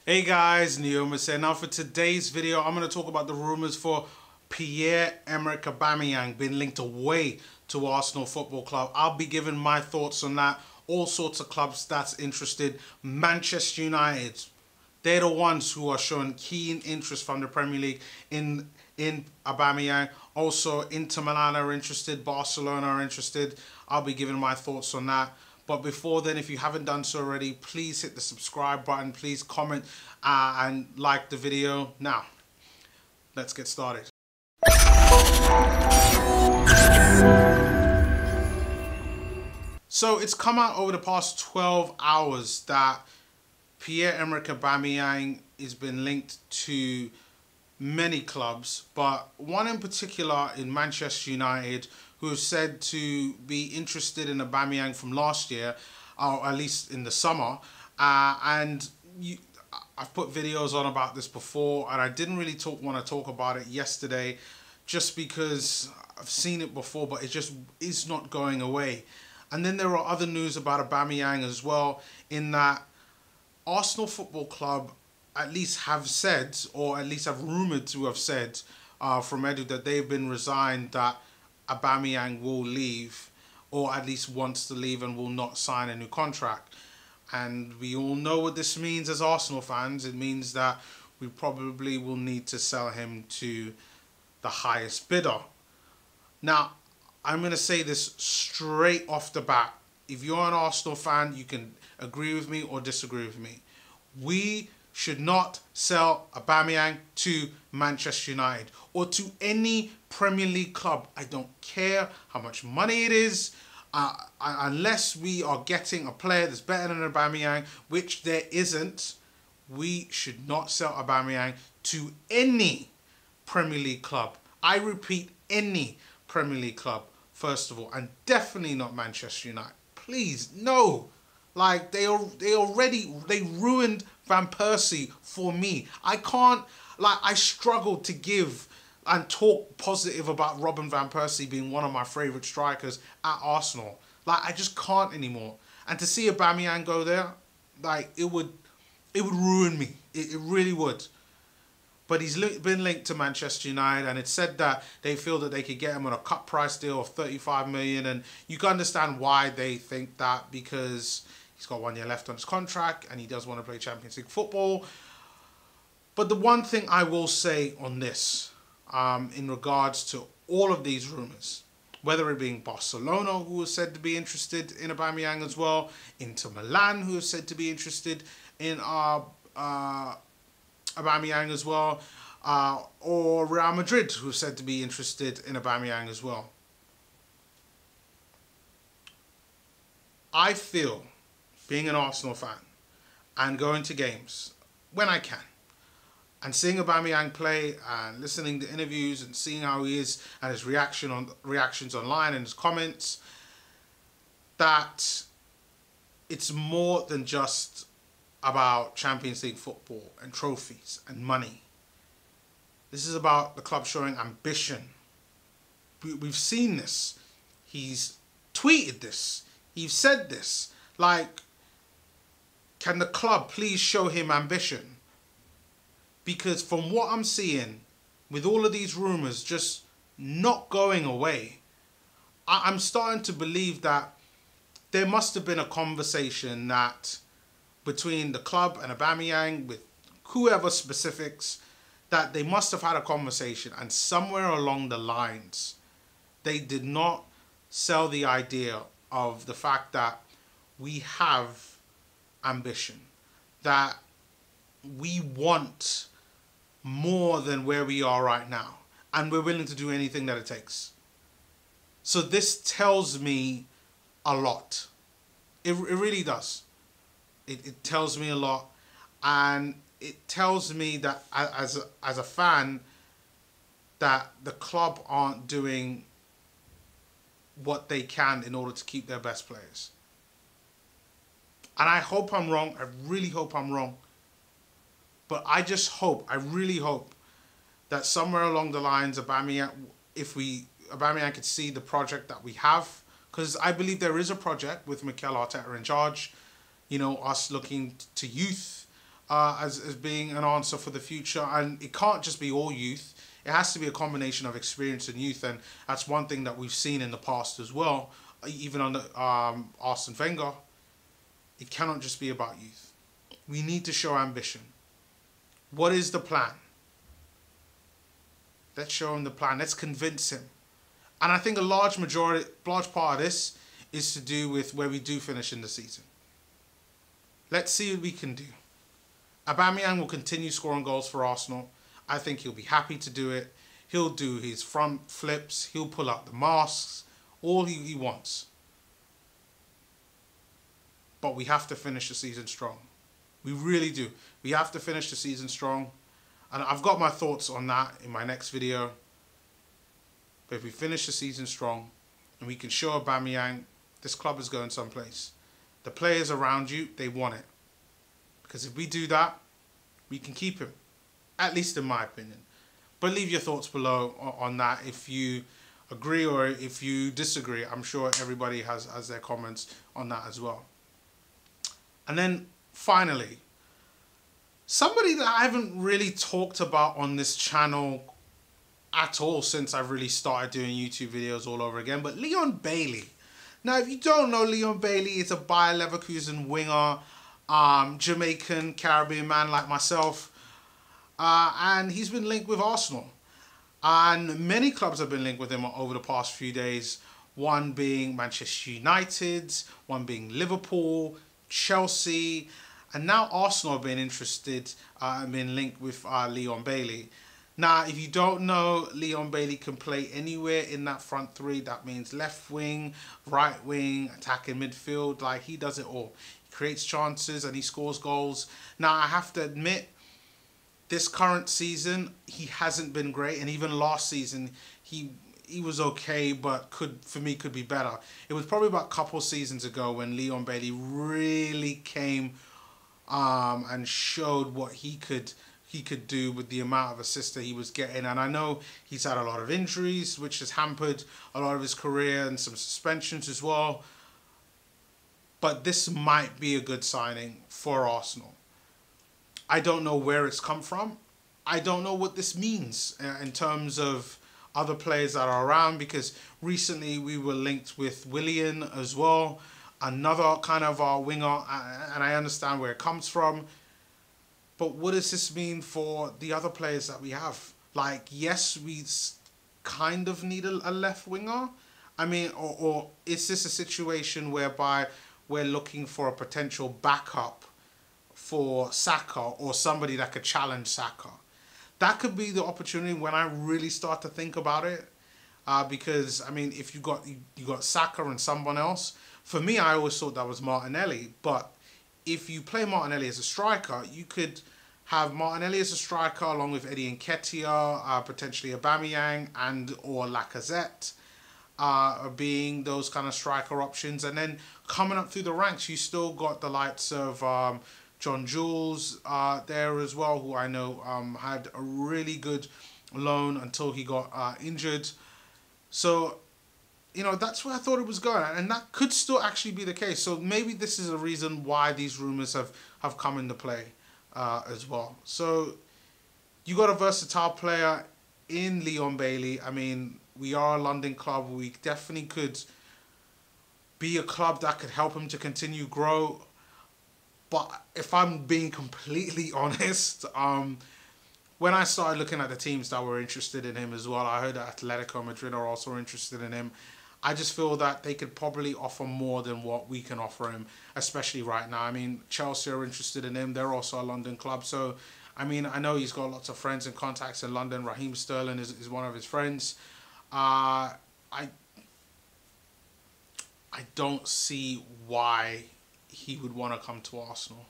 Hey guys, Neomas here. Now for today's video, I'm going to talk about the rumours for Pierre-Emerick Aubameyang being linked away to Arsenal Football Club. I'll be giving my thoughts on that. All sorts of clubs that's interested. Manchester United, they're the ones who are showing keen interest from the Premier League in Aubameyang. Also, Inter Milan are interested. Barcelona are interested. I'll be giving my thoughts on that. But before then, if you haven't done so already, please hit the subscribe button. Please comment and like the video. Now, let's get started. So it's come out over the past 12 hours that Pierre-Emerick Aubameyang has been linked to many clubs, but one in particular in Manchester United, who is said to be interested in Aubameyang from last year, or at least in the summer. I've put videos on about this before, and I didn't really want to talk about it yesterday, just because I've seen it before, but it just is not going away. And then there are other news about Aubameyang as well, in that Arsenal Football Club at least have said, or at least have rumoured to have said from Edu, that they've been resigned that Aubameyang will leave, or at least wants to leave and will not sign a new contract. And we all know what this means as Arsenal fans. It means that we probably will need to sell him to the highest bidder. Now, I'm going to say this straight off the bat. If you're an Arsenal fan, you can agree with me or disagree with me. We should not sell Aubameyang to Manchester United or to any Premier League club. I don't care how much money it is, unless we are getting a player that's better than Aubameyang, which there isn't. We should not sell Aubameyang to any Premier League club. I repeat, any Premier League club, first of all, and definitely not Manchester United. Please, no. Like, they ruined Van Persie for me. I struggle to give and talk positive about Robin Van Persie being one of my favourite strikers at Arsenal. Like, I just can't anymore. And to see Aubameyang go there, like, it would ruin me. It really would. But he's been linked to Manchester United, and it's said that they feel that they could get him on a cut price deal of 35 million. And you can understand why they think that, because he's got 1 year left on his contract and he does want to play Champions League football. But the one thing I will say on this, in regards to all of these rumours, whether it being Barcelona, who is said to be interested in Aubameyang as well, Inter Milan, who is said to be interested in Aubameyang as well, or Real Madrid, who is said to be interested in Aubameyang as well. I feel, being an Arsenal fan and going to games when I can, and seeing Aubameyang play and listening to interviews and seeing how he is and his reactions online and his comments, that it's more than just about Champions League football and trophies and money. This is about the club showing ambition. We've seen this. He's tweeted this. He's said this. Like, can the club please show him ambition? Because from what I'm seeing, with all of these rumours just not going away, I'm starting to believe that there must have been a conversation that between the club and Aubameyang, with whoever specifics, that they must have had a conversation, and somewhere along the lines, they did not sell the idea of the fact that we have ambition, that we want more than where we are right now, and we're willing to do anything that it takes. So this tells me a lot. It really does. It tells me a lot, and it tells me that as a fan, that the club aren't doing what they can in order to keep their best players. And I hope I'm wrong. I really hope I'm wrong. But I just hope, I really hope, that somewhere along the lines, Aubameyang could see the project that we have, because I believe there is a project with Mikel Arteta in charge. You know, us looking to youth, as being an answer for the future. And it can't just be all youth. It has to be a combination of experience and youth. And that's one thing that we've seen in the past as well, even under Arsene Wenger. It cannot just be about youth. We need to show ambition. What is the plan? Let's show him the plan. Let's convince him. And I think a large part of this is to do with where we do finish in the season. Let's see what we can do. Aubameyang will continue scoring goals for Arsenal. I think he'll be happy to do it. He'll do his front flips. He'll pull out the masks. All he wants. But we have to finish the season strong. We really do. We have to finish the season strong. And I've got my thoughts on that in my next video. But if we finish the season strong and we can show Aubameyang this club is going someplace. The players around you, they want it. Because if we do that, we can keep him. At least in my opinion. But leave your thoughts below on that if you agree or if you disagree. I'm sure everybody has their comments on that as well. And then finally, somebody that I haven't really talked about on this channel at all since I've really started doing YouTube videos all over again, but Leon Bailey. Now, if you don't know, Leon Bailey is a Bayer Leverkusen winger, Jamaican, Caribbean man like myself, and he's been linked with Arsenal. And many clubs have been linked with him over the past few days, one being Manchester United, one being Liverpool, Chelsea, and now Arsenal have been interested and been linked with Leon Bailey. Now, if you don't know, Leon Bailey can play anywhere in that front three. That means left wing, right wing, attacking midfield. Like, he does it all. He creates chances and he scores goals. Now, I have to admit, this current season, he hasn't been great. And even last season, he was okay, but for me could be better. It was probably about a couple seasons ago when Leon Bailey really came and showed what he could do with the amount of assists that he was getting. And I know he's had a lot of injuries, which has hampered a lot of his career, and some suspensions as well. But this might be a good signing for Arsenal. I don't know where it's come from. I don't know what this means in terms of other players that are around, because recently we were linked with Willian as well, another kind of winger, and I understand where it comes from. But what does this mean for the other players that we have? Like, yes, we kind of need a left winger. I mean, or is this a situation whereby we're looking for a potential backup for Saka, or somebody that could challenge Saka? That could be the opportunity when I really start to think about it. Because, I mean, if you got Saka and someone else, for me, I always thought that was Martinelli. But if you play Martinelli as a striker, you could have Martinelli as a striker along with Eddie Nketiah, potentially Aubameyang and or Lacazette, being those kind of striker options. And then coming up through the ranks, you still got the likes of John Jules there as well, who I know had a really good loan until he got injured. So, you know, that's where I thought it was going, and that could still actually be the case. So maybe this is a reason why these rumours have come into play as well. So you got a versatile player in Leon Bailey. I mean, we are a London club. We definitely could be a club that could help him to continue grow. But if I'm being completely honest, when I started looking at the teams that were interested in him as well, I heard that Atletico Madrid are also interested in him. I just feel that they could probably offer more than what we can offer him, especially right now. I mean, Chelsea are interested in him. They're also a London club. So, I mean, I know he's got lots of friends and contacts in London. Raheem Sterling is one of his friends. I don't see why he would want to come to Arsenal.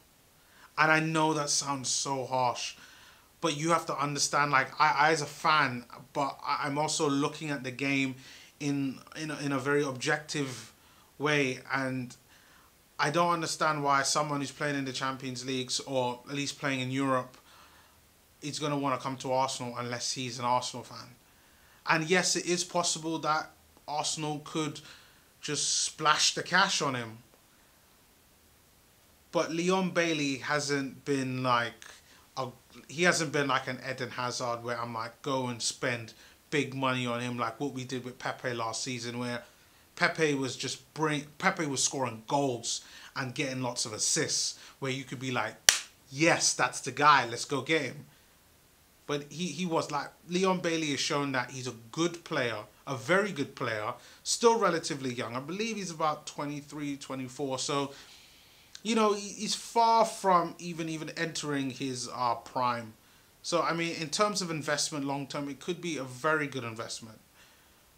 And I know that sounds so harsh, but you have to understand, like, I as a fan, but I'm also looking at the game in a very objective way, and I don't understand why someone who's playing in the Champions Leagues, or at least playing in Europe, is going to want to come to Arsenal unless he's an Arsenal fan. And yes, it is possible that Arsenal could just splash the cash on him. but Leon Bailey hasn't been like he hasn't been like an Eden Hazard where I'm like go and spend big money on him like what we did with Pepe last season, where Pepe was Pepe was scoring goals and getting lots of assists, where you could be like, yes, that's the guy, let's go get him. But he was like, Leon Bailey has shown that he's a good player, a very good player, still relatively young. I believe he's about 23, 24. So, you know, he's far from even entering his prime. So, I mean, in terms of investment long term, it could be a very good investment.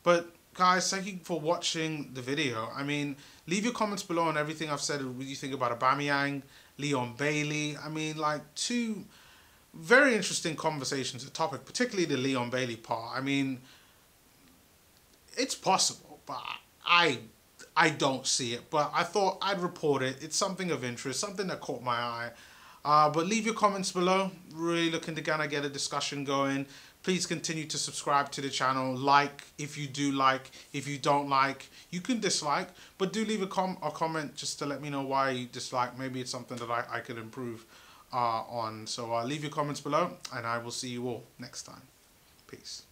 But, guys, thank you for watching the video. I mean, leave your comments below on everything I've said. What do you think about Aubameyang, Leon Bailey? I mean, like, two very interesting conversations, the topic, particularly the Leon Bailey part. I mean, it's possible, but I don't see it. But I thought I'd report it. It's something of interest, something that caught my eye. But leave your comments below. Really looking to kind of get a discussion going. Please continue to subscribe to the channel. Like if you do like. If you don't like, you can dislike. But do leave a comment just to let me know why you dislike. Maybe it's something that I could improve on. So leave your comments below, and I will see you all next time. Peace.